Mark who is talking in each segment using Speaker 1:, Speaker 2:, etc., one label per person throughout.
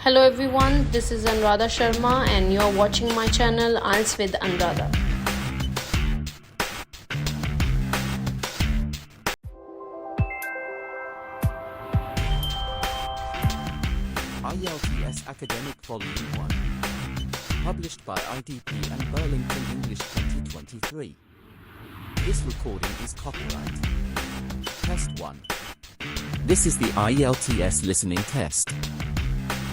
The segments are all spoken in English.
Speaker 1: Hello everyone, this is Anuradha Sharma and you're watching my channel IELTS with Anuradha.
Speaker 2: IELTS Academic Volume 1. Published by IDP and Burlington English 2023. This recording is copyright. Test 1. This is the IELTS listening test.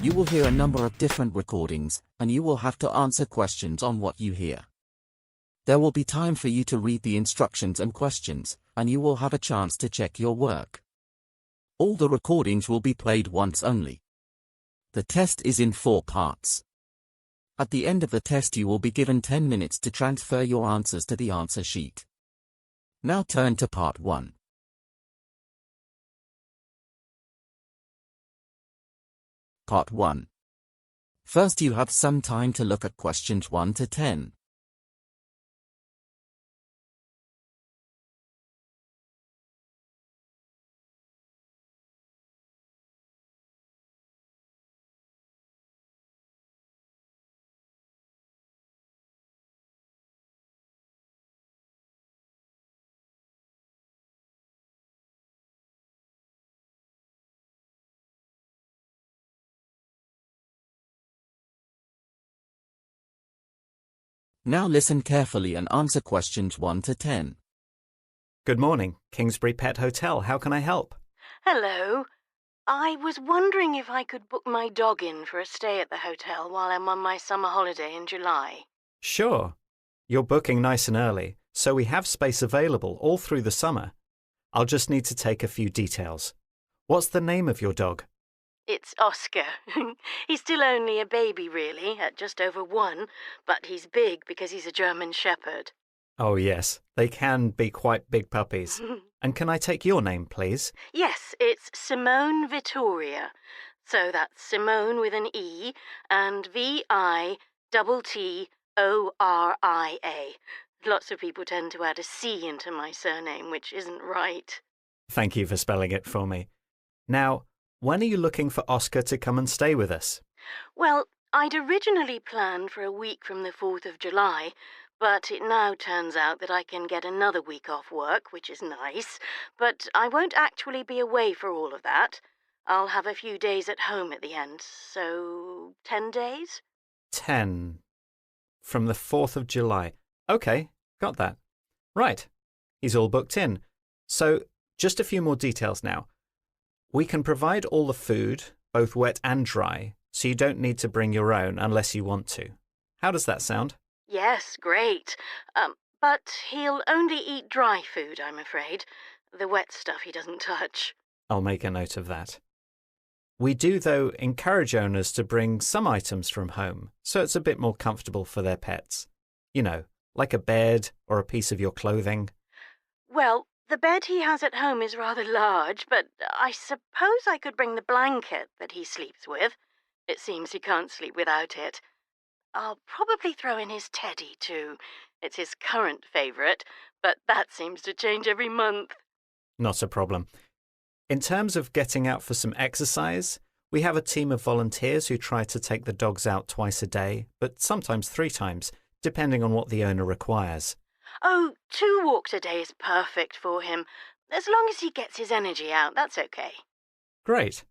Speaker 2: You will hear a number of different recordings, and you will have to answer questions on what you hear. There will be time for you to read the instructions and questions, and you will have a chance to check your work. All the recordings will be played once only. The test is in 4 parts. At the end of the test you will be given 10 minutes to transfer your answers to the answer sheet. Now turn to part 1. Part 1. First you have some time to look at questions 1 to 10. Now listen carefully and answer questions 1 to 10.
Speaker 3: Good morning, Kingsbury Pet Hotel. How can I help?
Speaker 4: Hello. I was wondering if I could book my dog in for a stay at the hotel while I'm on my summer holiday in July.
Speaker 3: Sure. You're booking nice and early, so we have space available all through the summer. I'll just need to take a few details. What's the name of your dog?
Speaker 4: It's Oscar. He's still only a baby, really, at just over 1, but he's big because he's a German Shepherd.
Speaker 3: Oh yes, they can be quite big puppies. And can I take your name, please?
Speaker 4: Yes, it's Simone Vittoria. So that's Simone with an E and Vittoria. Lots of people tend to add a C into my surname, which isn't right.
Speaker 3: Thank you for spelling it for me. Now, when are you looking for Oscar to come and stay with us?
Speaker 4: Well, I'd originally planned for a week from the 4th of July, but it now turns out that I can get another week off work, which is nice, but I won't actually be away for all of that. I'll have a few days at home at the end, so 10 days?
Speaker 3: 10. From the 4th of July. Okay, got that. Right, he's all booked in. So, just a few more details now. We can provide all the food, both wet and dry, so you don't need to bring your own unless you want to. How does that sound?
Speaker 4: Yes, great. But he'll only eat dry food, I'm afraid. The wet stuff he doesn't touch.
Speaker 3: I'll make a note of that. We do, though, encourage owners to bring some items from home, so it's a bit more comfortable for their pets. You know, like a bed or a piece of your clothing.
Speaker 4: Well, the bed he has at home is rather large, but I suppose I could bring the blanket that he sleeps with. It seems he can't sleep without it. I'll probably throw in his teddy, too. It's his current favourite, but that seems to change every month.
Speaker 3: Not a problem. In terms of getting out for some exercise, we have a team of volunteers who try to take the dogs out twice a day, but sometimes 3 times, depending on what the owner requires.
Speaker 4: Oh, 2 walks a day is perfect for him. As long as he gets his energy out, that's okay.
Speaker 3: Great.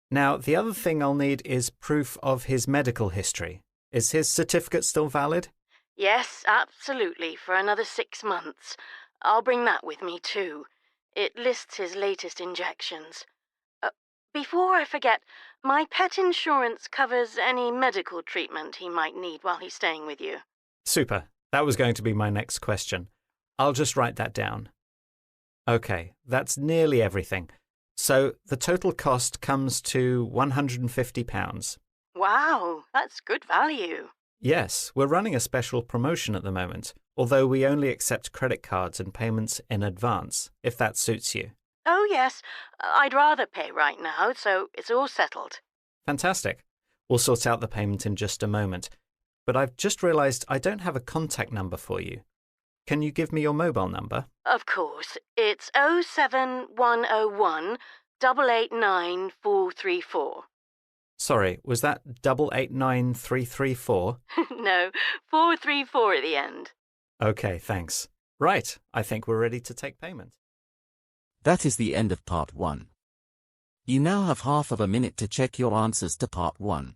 Speaker 3: Now, the other thing I'll need is proof of his medical history. Is his certificate still valid?
Speaker 4: Yes, absolutely, for another 6 months. I'll bring that with me, too. It lists his latest injections. Before I forget, my pet insurance covers any medical treatment he might need while he's staying with you.
Speaker 3: Super. That was going to be my next question. I'll just write that down. Okay, that's nearly everything. So the total cost comes to £150.
Speaker 4: Wow, that's good value.
Speaker 3: Yes, we're running a special promotion at the moment, although we only accept credit cards and payments in advance, if that suits you.
Speaker 4: Oh, yes. I'd rather pay right now, so it's all settled.
Speaker 3: Fantastic. We'll sort out the payment in just a moment. But I've just realised I don't have a contact number for you. Can you give me your mobile number?
Speaker 4: Of course. It's 07101 889 434.
Speaker 3: Sorry, was that 889334?
Speaker 4: No, 434 at the end.
Speaker 3: Okay, thanks. Right, I think we're ready to take payment.
Speaker 2: That is the end of part 1. You now have half of a minute to check your answers to part 1.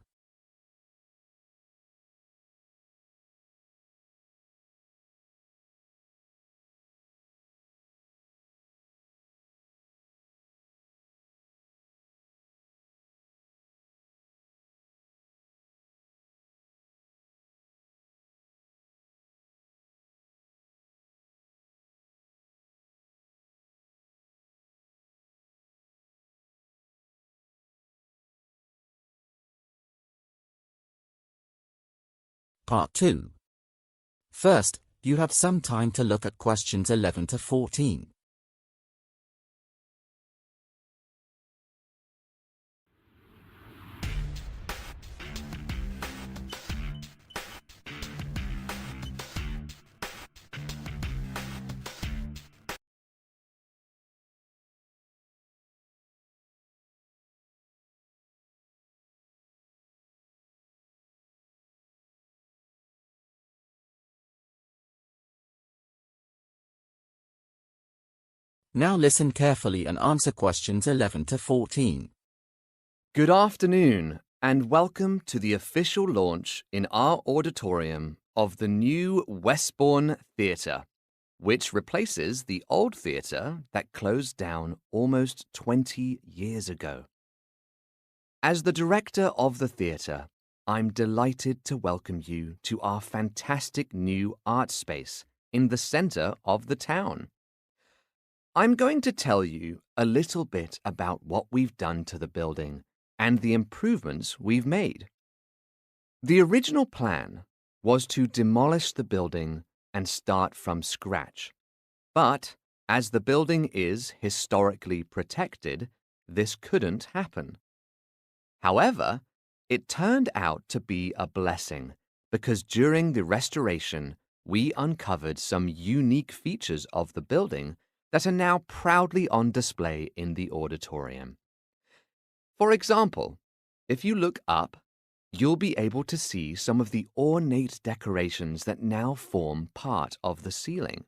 Speaker 2: Part 2. First, you have some time to look at questions 11 to 14. Now listen carefully and answer questions 11 to 14.
Speaker 5: Good afternoon, and welcome to the official launch in our auditorium of the new Westbourne Theatre, which replaces the old theatre that closed down almost 20 years ago. As the director of the theatre, I'm delighted to welcome you to our fantastic new art space in the centre of the town. I'm going to tell you a little bit about what we've done to the building and the improvements we've made. The original plan was to demolish the building and start from scratch. But as the building is historically protected, this couldn't happen. However, it turned out to be a blessing because during the restoration, we uncovered some unique features of the building that are now proudly on display in the auditorium. For example, if you look up, you'll be able to see some of the ornate decorations that now form part of the ceiling.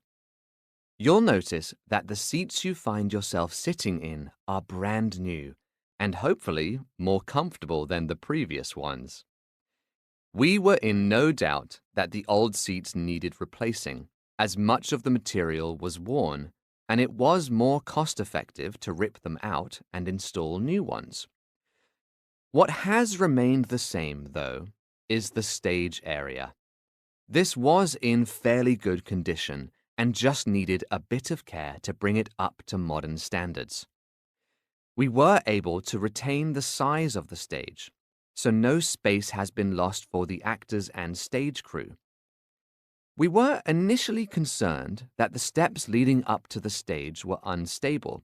Speaker 5: You'll notice that the seats you find yourself sitting in are brand new and hopefully more comfortable than the previous ones. We were in no doubt that the old seats needed replacing, as much of the material was worn, and it was more cost-effective to rip them out and install new ones. What has remained the same, though, is the stage area. This was in fairly good condition and just needed a bit of care to bring it up to modern standards. We were able to retain the size of the stage, so no space has been lost for the actors and stage crew. We were initially concerned that the steps leading up to the stage were unstable,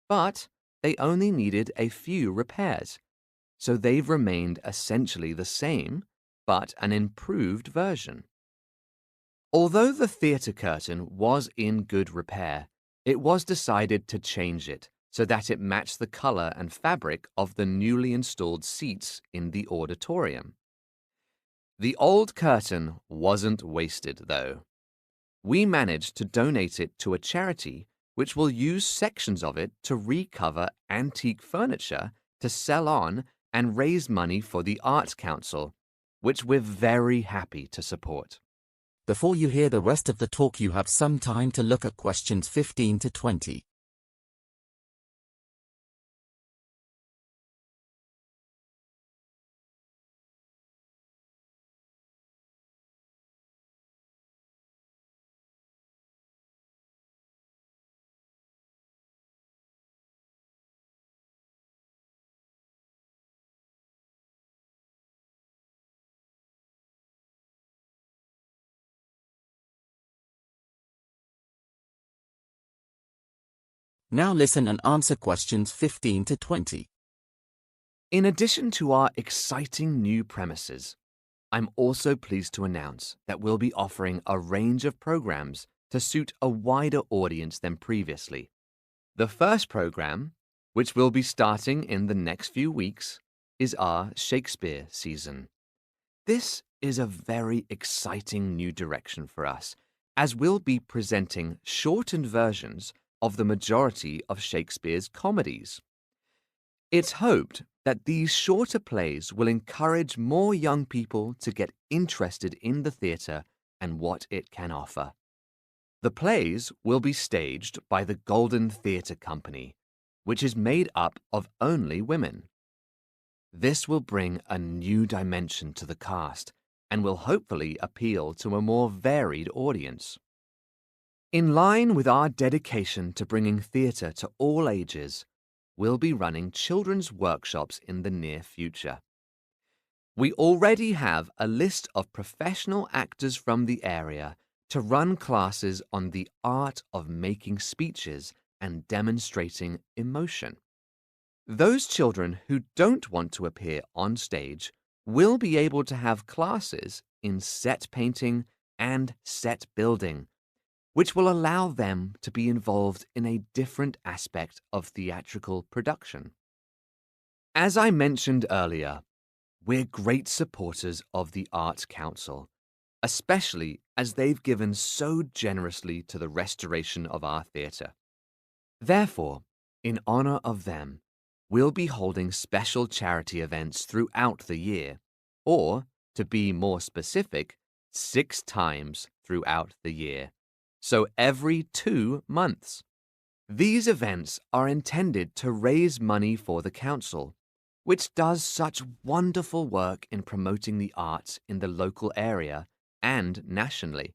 Speaker 5: but they only needed a few repairs, so they've remained essentially the same, but an improved version. Although the theatre curtain was in good repair, it was decided to change it so that it matched the colour and fabric of the newly installed seats in the auditorium. The old curtain wasn't wasted, though. We managed to donate it to a charity which will use sections of it to recover antique furniture to sell on and raise money for the Arts Council, which we're very happy to support.
Speaker 2: Before you hear the rest of the talk, you have some time to look at questions 15 to 20. Now listen and answer questions 15 to 20.
Speaker 5: In addition to our exciting new premises, I'm also pleased to announce that we'll be offering a range of programs to suit a wider audience than previously. The first program, which will be starting in the next few weeks, is our Shakespeare season. This is a very exciting new direction for us, as we'll be presenting shortened versions of the majority of Shakespeare's comedies. It's hoped that these shorter plays will encourage more young people to get interested in the theatre and what it can offer. The plays will be staged by the Golden Theatre Company, which is made up of only women. This will bring a new dimension to the cast and will hopefully appeal to a more varied audience. In line with our dedication to bringing theatre to all ages, we'll be running children's workshops in the near future. We already have a list of professional actors from the area to run classes on the art of making speeches and demonstrating emotion. Those children who don't want to appear on stage will be able to have classes in set painting and set building, which will allow them to be involved in a different aspect of theatrical production. As I mentioned earlier, we're great supporters of the Arts Council, especially as they've given so generously to the restoration of our theatre. Therefore, in honour of them, we'll be holding special charity events throughout the year, or, to be more specific, 6 times throughout the year, so every 2 months. These events are intended to raise money for the council, which does such wonderful work in promoting the arts in the local area and nationally.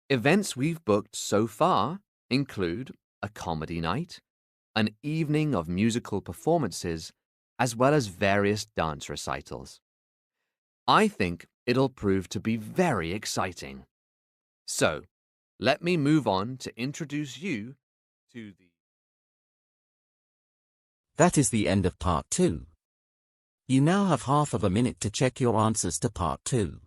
Speaker 5: Events we've booked so far include a comedy night, an evening of musical performances, as well as various dance recitals. I think it'll prove to be very exciting. So, let me move on to introduce you to the...
Speaker 2: That is the end of part 2. You now have half of a minute to check your answers to part 2.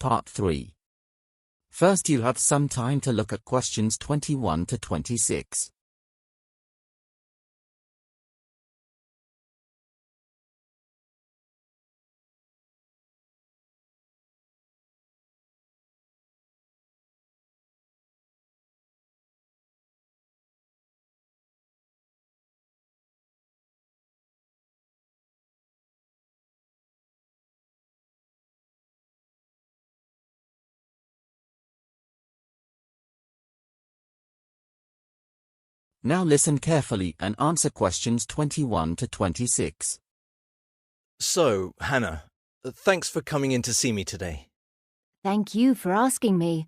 Speaker 2: Part 3. First, you have some time to look at questions 21 to 26. Now listen carefully and answer questions 21 to 26.
Speaker 6: So, Hannah, thanks for coming in to see me today.
Speaker 7: Thank you for asking me.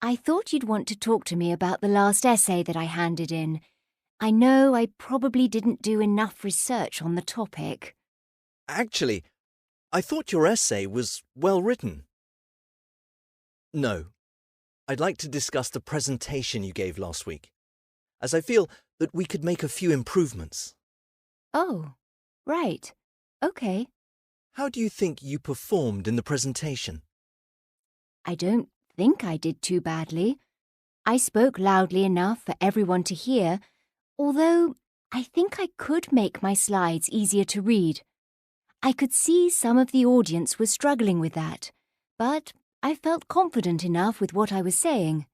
Speaker 7: I thought you'd want to talk to me about the last essay that I handed in. I know I probably didn't do enough research on the topic.
Speaker 6: Actually, I thought your essay was well written. No, I'd like to discuss the presentation you gave last week, as I feel that we could make a few improvements.
Speaker 7: Oh, right. Okay.
Speaker 6: How do you think you performed in the presentation?
Speaker 7: I don't think I did too badly. I spoke loudly enough for everyone to hear, although I think I could make my slides easier to read. I could see some of the audience was struggling with that, but I felt confident enough with what I was saying.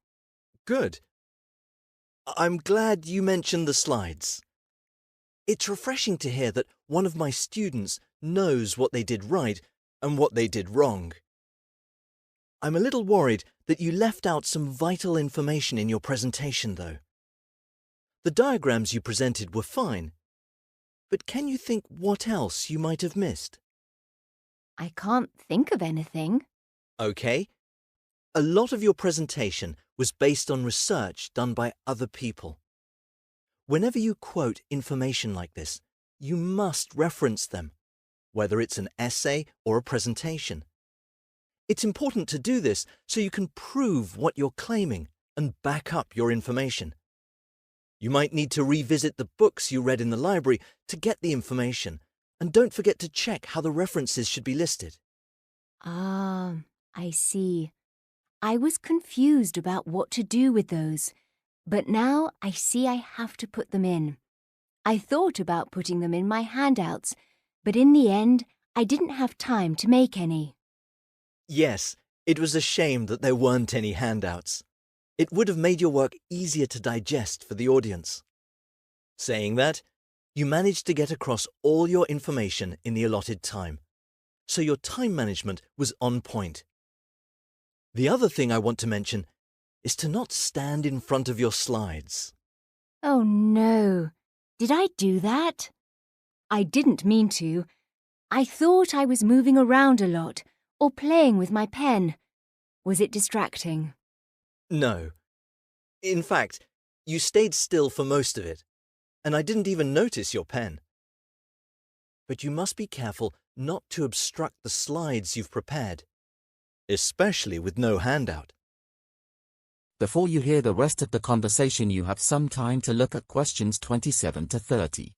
Speaker 6: Good. I'm glad you mentioned the slides. It's refreshing to hear that one of my students knows what they did right and what they did wrong. I'm a little worried that you left out some vital information in your presentation, though. The diagrams you presented were fine, but can you think what else you might have missed?
Speaker 7: I can't think of anything.
Speaker 6: Okay. A lot of your presentation was based on research done by other people. Whenever you quote information like this, you must reference them. whether it's an essay or a presentation. It's important to do this so you can prove what you're claiming and back up your information. You might need to revisit the books you read in the library to get the information, and don't forget to check how the references should be listed.
Speaker 7: Ah, I see. I was confused about what to do with those, but now I see I have to put them in. I thought about putting them in my handouts, but in the end, I didn't have time to make any.
Speaker 6: Yes, it was a shame that there weren't any handouts. It would have made your work easier to digest for the audience. Saying that, you managed to get across all your information in the allotted time, so your time management was on point. The other thing I want to mention is to not stand in front of your slides.
Speaker 7: Oh no, did I do that? I didn't mean to. I thought I was moving around a lot or playing with my pen. Was it distracting?
Speaker 6: No. In fact, you stayed still for most of it, and I didn't even notice your pen. But you must be careful not to obstruct the slides you've prepared, especially with no handout.
Speaker 2: Before you hear the rest of the conversation, you have some time to look at questions 27 to 30.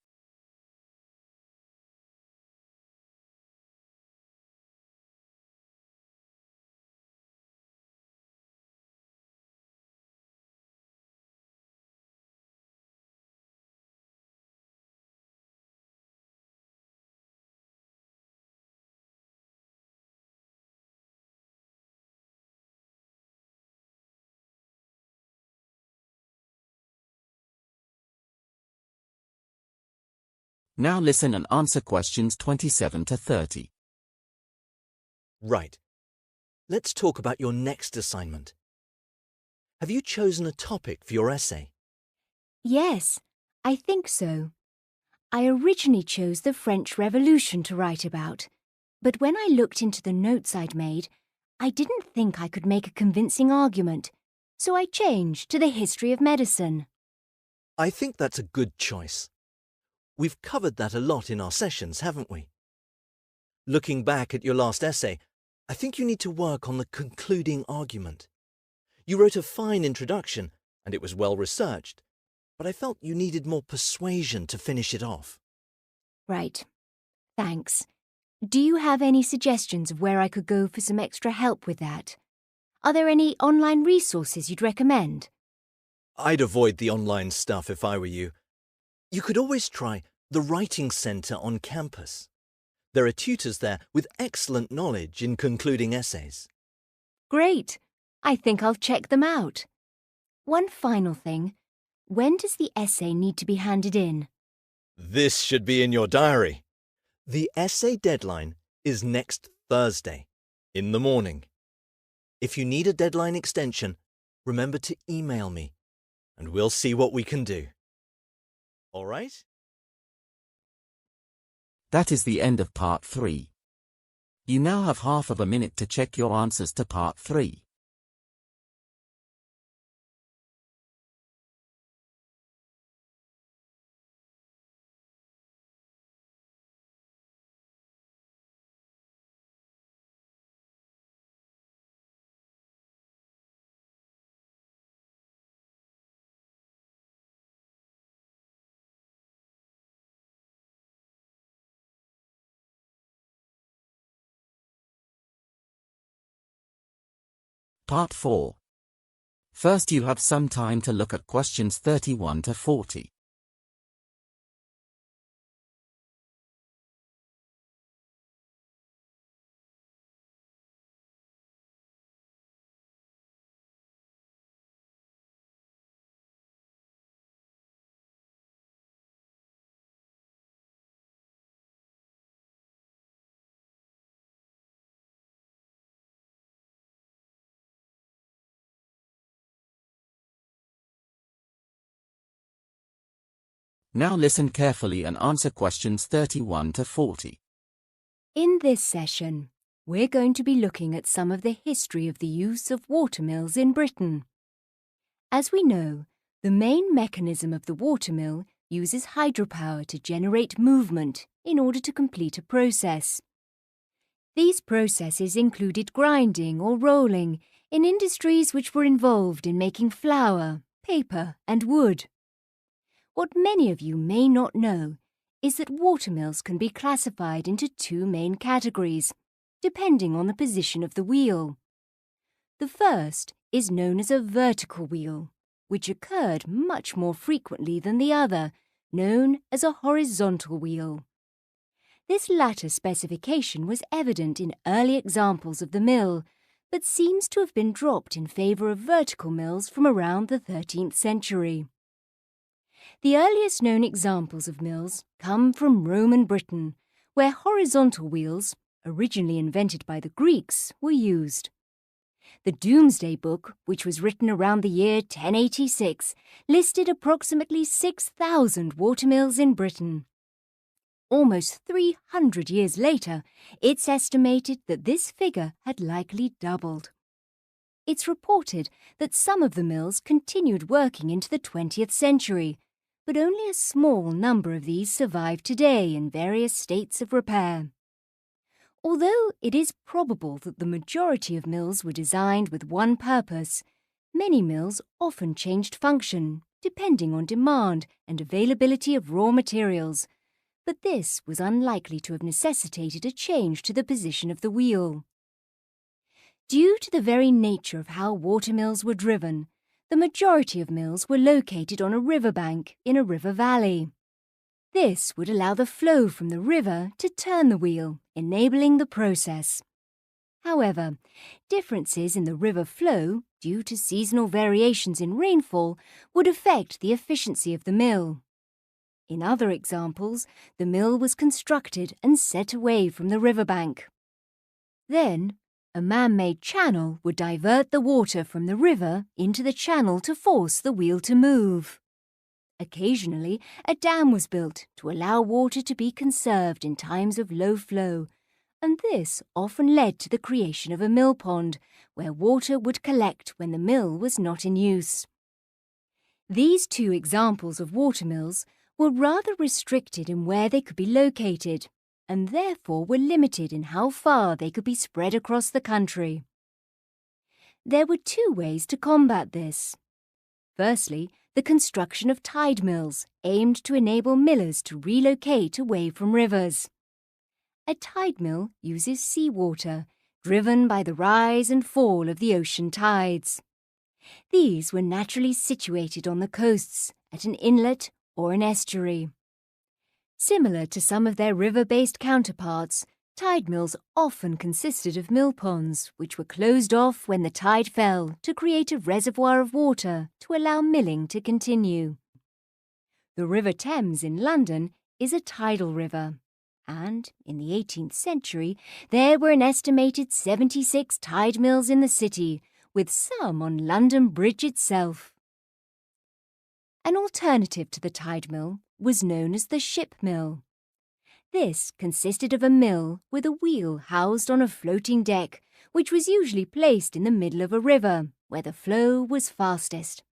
Speaker 2: Now listen and answer questions 27 to 30.
Speaker 6: Right. Let's talk about your next assignment. Have you chosen a topic for your essay?
Speaker 7: Yes, I think so. I originally chose the French Revolution to write about, but when I looked into the notes I'd made, I didn't think I could make a convincing argument, so I changed to the history of medicine.
Speaker 6: I think that's a good choice. We've covered that a lot in our sessions, haven't we? Looking back at your last essay, I think you need to work on the concluding argument. You wrote a fine introduction, and it was well researched, but I felt you needed more persuasion to finish it off.
Speaker 7: Right. Thanks. Do you have any suggestions of where I could go for some extra help with that? Are there any online resources you'd recommend?
Speaker 6: I'd avoid the online stuff if I were you. You could always try the Writing Centre on campus. There are tutors there with excellent knowledge in concluding essays.
Speaker 7: Great. I think I'll check them out. One final thing. When does the essay need to be handed in?
Speaker 6: This should be in your diary. The essay deadline is next Thursday, in the morning. If you need a deadline extension, remember to email me, and we'll see what we can do. All right?
Speaker 2: That is the end of part 3. You now have half of a minute to check your answers to part 3. Part 4. First, you have some time to look at questions 31 to 40. Now listen carefully and answer questions 31 to 40.
Speaker 7: In this session, we're going to be looking at some of the history of the use of watermills in Britain. As we know, the main mechanism of the watermill uses hydropower to generate movement in order to complete a process. These processes included grinding or rolling in industries which were involved in making flour, paper, and wood. What many of you may not know is that watermills can be classified into two main categories, depending on the position of the wheel. The first is known as a vertical wheel, which occurred much more frequently than the other, known as a horizontal wheel. This latter specification was evident in early examples of the mill, but seems to have been dropped in favour of vertical mills from around the 13th century. The earliest known examples of mills come from Roman Britain, where horizontal wheels, originally invented by the Greeks, were used. The Domesday Book, which was written around the year 1086, listed approximately 6,000 watermills in Britain. Almost 300 years later, it's estimated that this figure had likely doubled. It's reported that some of the mills continued working into the 20th century, but only a small number of these survive today in various states of repair. Although it is probable that the majority of mills were designed with one purpose, many mills often changed function, depending on demand and availability of raw materials, but this was unlikely to have necessitated a change to the position of the wheel. Due to the very nature of how watermills were driven, the majority of mills were located on a riverbank in a river valley. This would allow the flow from the river to turn the wheel, enabling the process. However, differences in the river flow, due to seasonal variations in rainfall, would affect the efficiency of the mill. In other examples, the mill was constructed and set away from the riverbank. Then, a man-made channel would divert the water from the river into the channel to force the wheel to move. Occasionally, a dam was built to allow water to be conserved in times of low flow, and this often led to the creation of a mill pond, where water would collect when the mill was not in use. These two examples of watermills were rather restricted in where they could be located, and therefore were limited in how far they could be spread across the country. There were two ways to combat this. Firstly, the construction of tide mills aimed to enable millers to relocate away from rivers. A tide mill uses seawater, driven by the rise and fall of the ocean tides. These were naturally situated on the coasts, at an inlet or an estuary. Similar to some of their river-based counterparts, tide mills often consisted of mill ponds, which were closed off when the tide fell to create a reservoir of water to allow milling to continue. The River Thames in London is a tidal river, and in the 18th century there were an estimated 76 tide mills in the city, with some on London Bridge itself. An alternative to the tide mill was known as the ship mill. This consisted of a mill with a wheel housed on a floating deck, which was usually placed in the middle of a river, where the flow was fastest.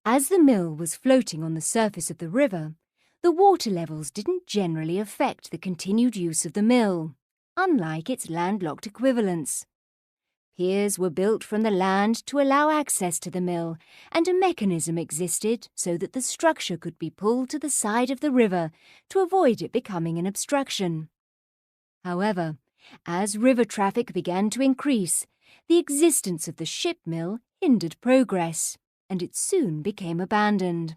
Speaker 7: As the mill was floating on the surface of the river, the water levels didn't generally affect the continued use of the mill, unlike its landlocked equivalents. Piers were built from the land to allow access to the mill, and a mechanism existed so that the structure could be pulled to the side of the river to avoid it becoming an obstruction. However, as river traffic began to increase, the existence of the ship mill hindered progress, and it soon became abandoned.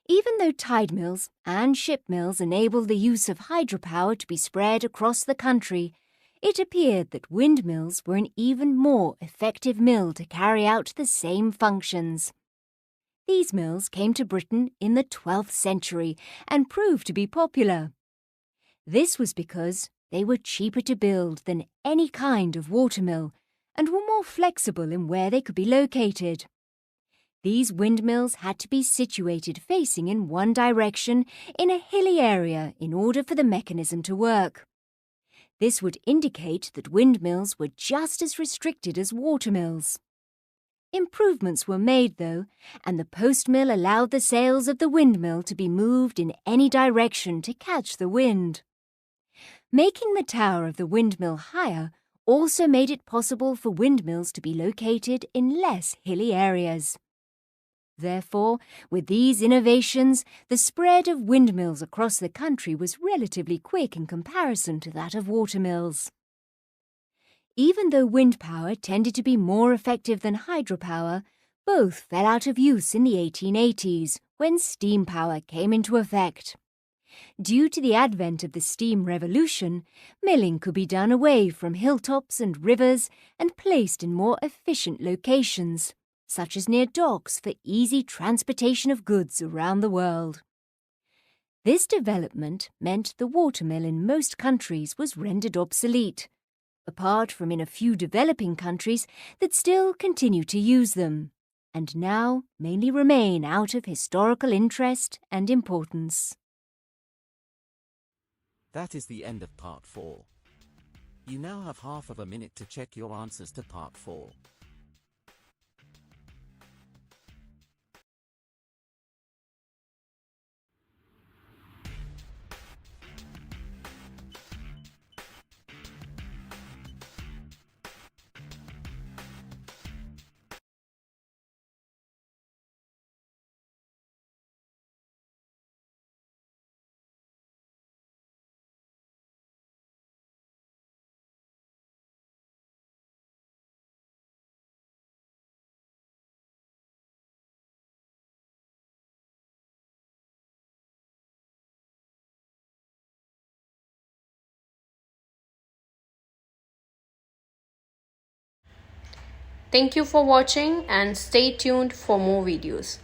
Speaker 7: Even though tide mills and ship mills enabled the use of hydropower to be spread across the country, it appeared that windmills were an even more effective mill to carry out the same functions. These mills came to Britain in the 12th century and proved to be popular. This was because they were cheaper to build than any kind of watermill and were more flexible in where they could be located. These windmills had to be situated facing in one direction in a hilly area in order for the mechanism to work. This would indicate that windmills were just as restricted as watermills. Improvements were made, though, and the post mill allowed the sails of the windmill to be moved in any direction to catch the wind. Making the tower of the windmill higher also made it possible for windmills to be located in less hilly areas. Therefore, with these innovations, the spread of windmills across the country was relatively quick in comparison to that of watermills. Even though wind power tended to be more effective than hydropower, both fell out of use in the 1880s when steam power came into effect. Due to the advent of the steam revolution, milling could be done away from hilltops and rivers and placed in more efficient locations, such as near docks for easy transportation of goods around the world. This development meant the watermill in most countries was rendered obsolete, apart from in a few developing countries that still continue to use them, and now mainly remain out of historical interest and importance.
Speaker 2: That is the end of part 4. You now have half of a minute to check your answers to part 4.
Speaker 1: Thank you for watching and stay tuned for more videos.